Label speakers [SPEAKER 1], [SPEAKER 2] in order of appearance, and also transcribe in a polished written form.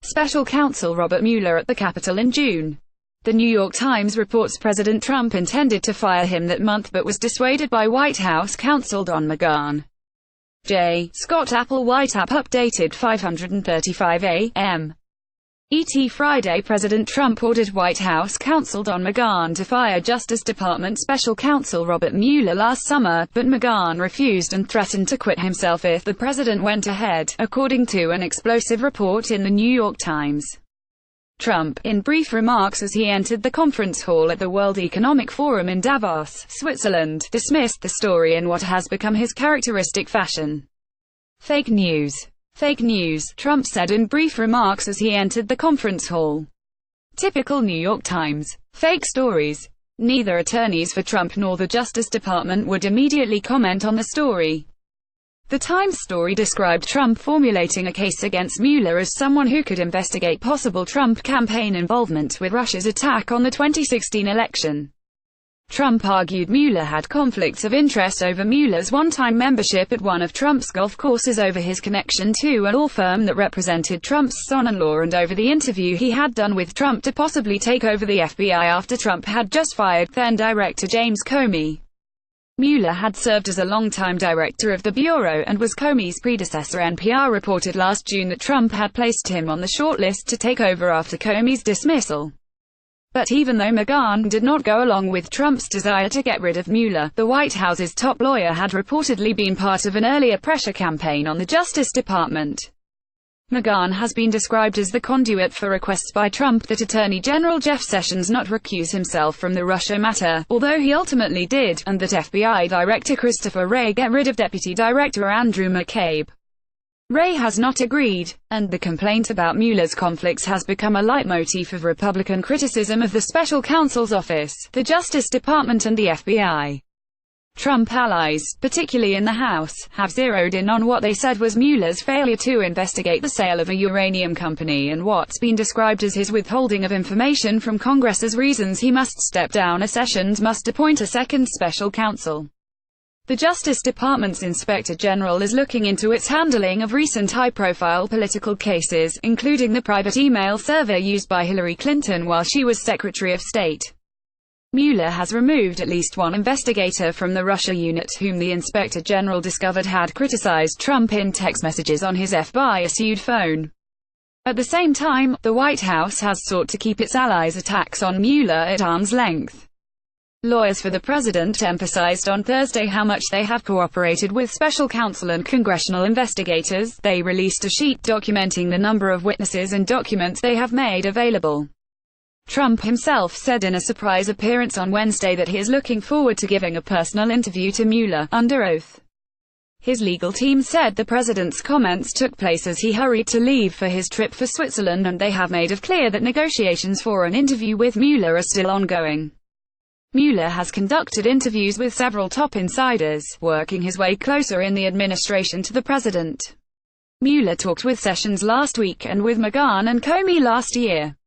[SPEAKER 1] special counsel Robert Mueller at the Capitol in June. The New York Times reports President Trump intended to fire him that month but was dissuaded by White House counsel Don McGahn. J. Scott Apple White App updated 5:35 a.m. ET Friday. President Trump ordered White House counsel Don McGahn to fire Justice Department Special Counsel Robert Mueller last summer, but McGahn refused and threatened to quit himself if the president went ahead, according to an explosive report in the New York Times. Trump, in brief remarks as he entered the conference hall at the World Economic Forum in Davos, Switzerland, dismissed the story in what has become his characteristic fashion. Fake news. Fake news, Trump said in brief remarks as he entered the conference hall. Typical New York Times. Fake stories. Neither attorneys for Trump nor the Justice Department would immediately comment on the story. The Times story described Trump formulating a case against Mueller as someone who could investigate possible Trump campaign involvement with Russia's attack on the 2016 election. Trump argued Mueller had conflicts of interest over Mueller's one-time membership at one of Trump's golf courses, over his connection to a law firm that represented Trump's son-in-law, and over the interview he had done with Trump to possibly take over the FBI after Trump had just fired then-Director James Comey. Mueller had served as a longtime director of the Bureau, and was Comey's predecessor. NPR reported last June that Trump had placed him on the shortlist to take over after Comey's dismissal. But even though McGahn did not go along with Trump's desire to get rid of Mueller, the White House's top lawyer had reportedly been part of an earlier pressure campaign on the Justice Department. McGahn has been described as the conduit for requests by Trump that Attorney General Jeff Sessions not recuse himself from the Russia matter, although he ultimately did, and that FBI Director Christopher Wray get rid of Deputy Director Andrew McCabe. Wray has not agreed, and the complaint about Mueller's conflicts has become a leitmotif of Republican criticism of the special counsel's office, the Justice Department and the FBI. Trump allies, particularly in the House, have zeroed in on what they said was Mueller's failure to investigate the sale of a uranium company and what's been described as his withholding of information from Congress as reasons he must step down, as Sessions must appoint a second special counsel. The Justice Department's Inspector General is looking into its handling of recent high-profile political cases, including the private email server used by Hillary Clinton while she was Secretary of State. Mueller has removed at least one investigator from the Russia unit, whom the Inspector General discovered had criticized Trump in text messages on his FBI-issued phone. At the same time, the White House has sought to keep its allies' attacks on Mueller at arm's length. Lawyers for the president emphasized on Thursday how much they have cooperated with special counsel and congressional investigators. They released a sheet documenting the number of witnesses and documents they have made available. Trump himself said in a surprise appearance on Wednesday that he is looking forward to giving a personal interview to Mueller, under oath. His legal team said the president's comments took place as he hurried to leave for his trip for Switzerland, and they have made it clear that negotiations for an interview with Mueller are still ongoing. Mueller has conducted interviews with several top insiders, working his way closer in the administration to the president. Mueller talked with Sessions last week and with McGahn and Comey last year.